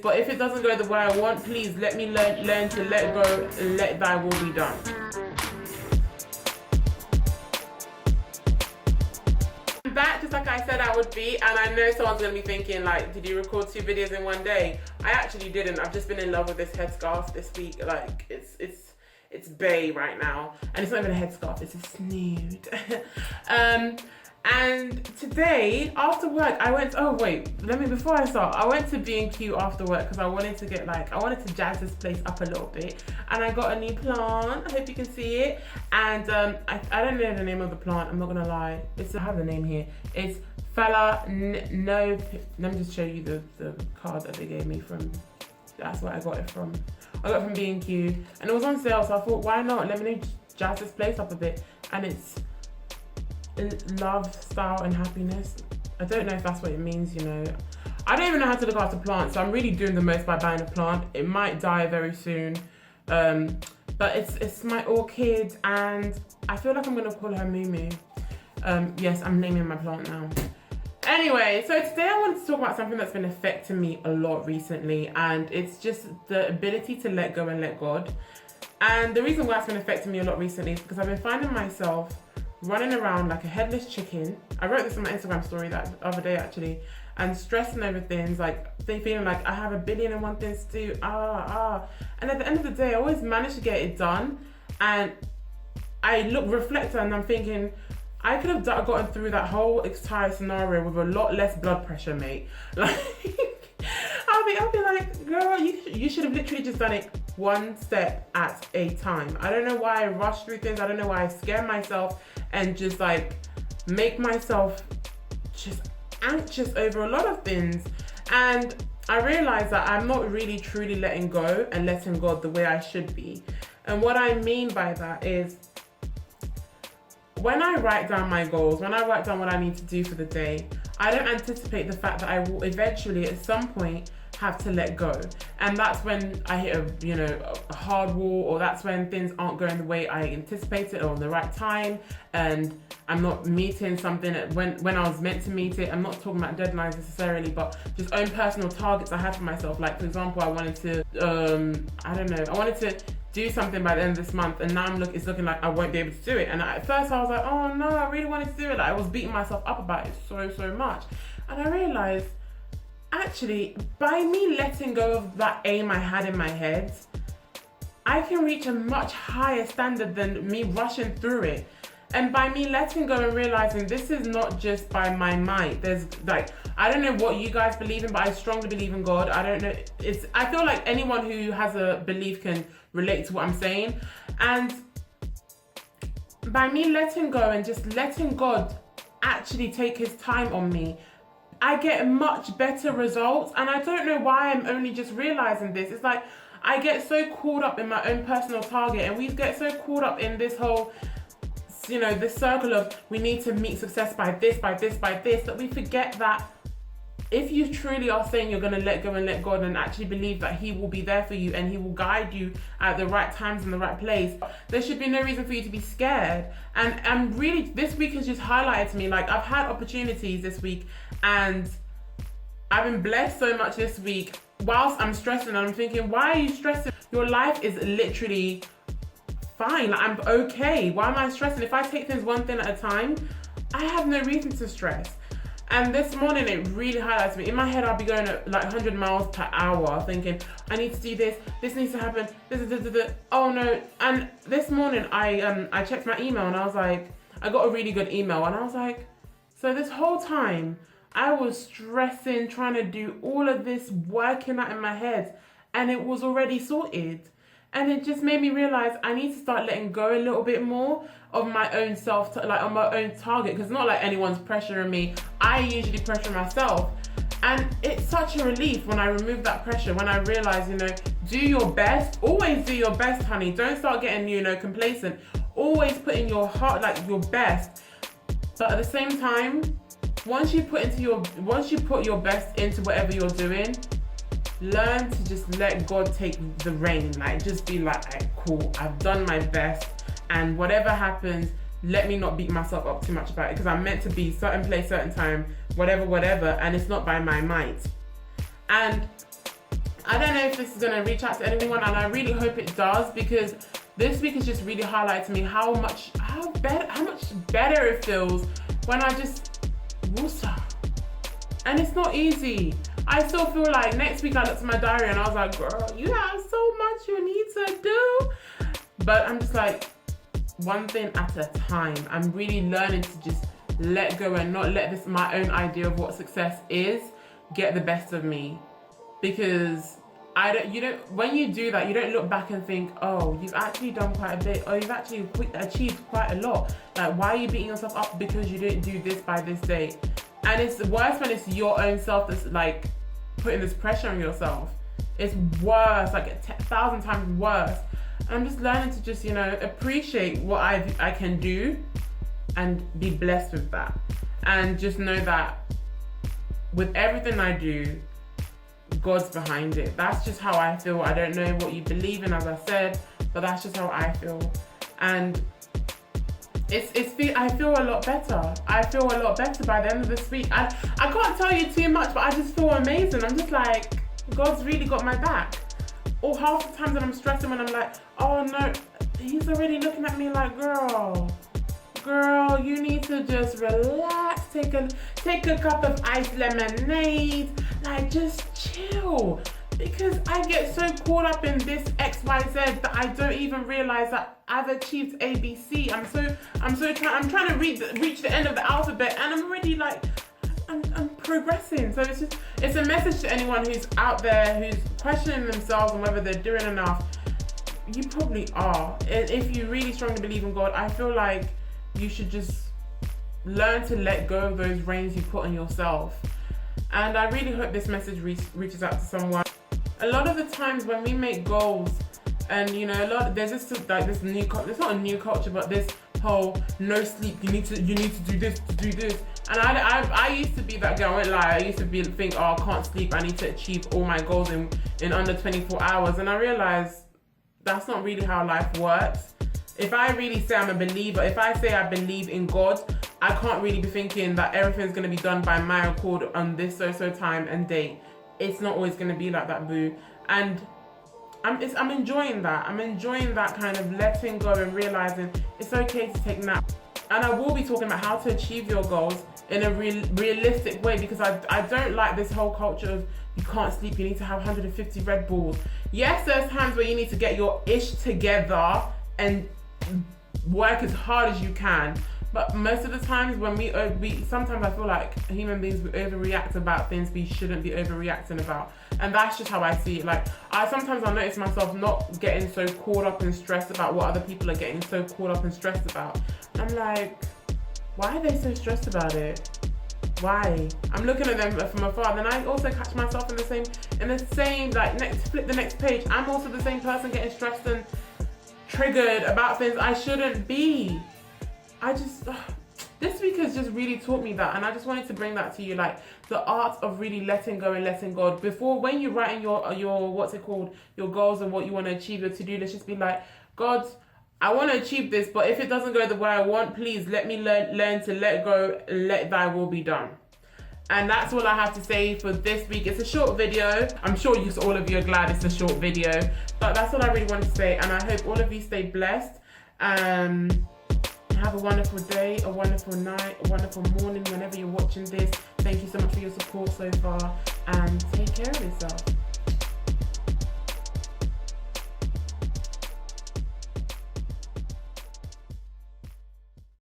But if it doesn't go the way I want, please let me learn to let go and let thy will be done. I'm back just like I said I would be, and I know someone's gonna be thinking like, did you record 2 videos in one day? I actually didn't. I've just been in love with this headscarf this week. Like it's bae right now, and it's not even a headscarf, it's a snood. And today, after work, I went, before I start, I went to B&Q after work because I wanted to jazz this place up a little bit. And I got a new plant, I hope you can see it. And I don't know the name of the plant, I'm not gonna lie. I have the name here. It's let me just show you the card that they gave me from, that's where I got it from. I got it from B&Q, and it was on sale, so I thought, why not? Let me jazz this place up a bit. And it's love, style, and happiness. I don't know if that's what it means, you know. I don't even know how to look after plants, so I'm really doing the most by buying a plant. It might die very soon, but it's my orchid, and I feel like I'm gonna call her Moo. Yes, I'm naming my plant now. Anyway, so today I wanted to talk about something that's been affecting me a lot recently, and it's just the ability to let go and let God. And the reason why it's been affecting me a lot recently is because I've been finding myself running around like a headless chicken. I wrote this on my Instagram story that other day actually, and stressing over things, like feeling like I have 1,000,000,001 things to do, and at the end of the day I always manage to get it done, and I reflect and I'm thinking I could have gotten through that whole entire scenario with a lot less blood pressure, mate. Like I'll be like, girl, you should have literally just done it one step at a time. I don't know why I rush through things. I don't know why I scare myself and just like make myself just anxious over a lot of things. And I realized that I'm not really truly letting go and letting God the way I should be. And what I mean by that is, when I write down my goals, when I write down what I need to do for the day, I don't anticipate the fact that I will eventually at some point have to let go. And that's when I hit a hard wall, or that's when things aren't going the way I anticipated or on the right time, and I'm not meeting something when I was meant to meet it. I'm not talking about deadlines necessarily, but just own personal targets I had for myself. Like, for example, I wanted to I wanted to do something by the end of this month, and now it's looking like I won't be able to do it. And at first I was like, oh no, I really wanted to do it. Like, I was beating myself up about it so much. And I realized, actually, by me letting go of that aim I had in my head, I can reach a much higher standard than me rushing through it. And by me letting go and realizing this is not just by my might. There's like, I don't know what you guys believe in, but I strongly believe in God. I don't know. I feel like anyone who has a belief can relate to what I'm saying. And by me letting go and just letting God actually take his time on me, I get much better results. And I don't know why I'm only just realizing this. It's like I get so caught up in my own personal target, and we get so caught up in this whole, this circle of we need to meet success by this, that we forget that if you truly are saying you're going to let go and let God and actually believe that he will be there for you and he will guide you at the right times in the right place, there should be no reason for you to be scared. And really, this week has just highlighted to me, like, I've had opportunities this week, and I've been blessed so much this week whilst I'm stressing, and I'm thinking, why are you stressing? Your life is literally fine. Like, I'm okay. Why am I stressing? If I take things one thing at a time, I have no reason to stress. And this morning it really highlights me. In my head, I'll be going at like 100 miles per hour thinking, I need to do this needs to happen, oh no. And this morning I checked my email, and I was like, I got a really good email, and I was like, so this whole time I was stressing, trying to do all of this, working out in my head, and it was already sorted. And it just made me realize I need to start letting go a little bit more of my own self, like on my own target, because it's not like anyone's pressuring me. I usually pressure myself. And it's such a relief when I remove that pressure, when I realize, do your best. Always do your best, honey. Don't start getting, complacent. Always put in your heart, like, your best. But at the same time, once you put your best into whatever you're doing, learn to just let God take the reign. Like, just be like, right, cool, I've done my best, and whatever happens, let me not beat myself up too much about it, because I'm meant to be certain place, certain time, whatever, and it's not by my might. And I don't know if this is gonna reach out to anyone, and I really hope it does, because this week has just really highlighted to me how much better it feels when I just woosah. And it's not easy. I still feel like next week I looked at my diary and I was like, girl, you have so much you need to do. But I'm just like, one thing at a time. I'm really learning to just let go and not let this, my own idea of what success is, get the best of me. Because when you do that, you don't look back and think, oh, you've actually done quite a bit, or you've actually achieved quite a lot. Like, why are you beating yourself up because you didn't do this by this date? And it's worse when it's your own self that's like putting this pressure on yourself. It's worse, like 1,000 times worse. And I'm just learning to just, appreciate what I can do and be blessed with that. And just know that with everything I do, God's behind it. That's just how I feel. I don't know what you believe in, as I said, but that's just how I feel. And I feel a lot better. I feel a lot better by the end of this week. I can't tell you too much, but I just feel amazing. I'm just like, God's really got my back. Or half the times that I'm stressing when I'm like, oh no, he's already looking at me like, girl, you need to just relax, take a cup of iced lemonade, like just chill. Because I get so caught up in this XYZ that I don't even realize that I've achieved ABC. I'm trying to reach the end of the alphabet, and I'm already like, I'm progressing. So it's a message to anyone who's out there who's questioning themselves and whether they're doing enough. You probably are. If you really strongly believe in God, I feel like you should just learn to let go of those reins you put on yourself. And I really hope this message reaches out to someone. A lot of the times when we make goals, and there's this new culture. It's not a new culture, but this whole no sleep. You need to do this, to do this. And I used to be that girl. I won't lie. I used to think, oh, I can't sleep. I need to achieve all my goals in under 24 hours. And I realized that's not really how life works. If I really say I'm a believer, if I say I believe in God, I can't really be thinking that everything's going to be done by my accord on this so time and date. It's not always going to be like that, boo. And I'm enjoying that. I'm enjoying that kind of letting go and realizing it's okay to take naps. And I will be talking about how to achieve your goals in a realistic way, because I don't like this whole culture of you can't sleep, you need to have 150 Red Bulls. Yes, there's times where you need to get your ish together and work as hard as you can. But most of the times when we sometimes I feel like human beings, we overreact about things we shouldn't be overreacting about. And that's just how I see it. Like, I notice myself not getting so caught up and stressed about what other people are getting so caught up and stressed about. I'm like, why are they so stressed about it? Why? I'm looking at them from afar. Then I also catch myself in the same flip the next page. I'm also the same person getting stressed and triggered about things I shouldn't be. This week has just really taught me that, and I just wanted to bring that to you, like the art of really letting go and letting God. Before, when you're writing your your goals and what you want to achieve, your to-do list, just be like, God, I want to achieve this, but if it doesn't go the way I want, please let me learn to let go, let thy will be done. And that's all I have to say for this week. It's a short video. I'm sure all of you are glad it's a short video, but that's all I really wanted to say. And I hope all of you stay blessed. Have a wonderful day, a wonderful night, a wonderful morning whenever you're watching this. Thank you so much for your support so far, and take care of yourself.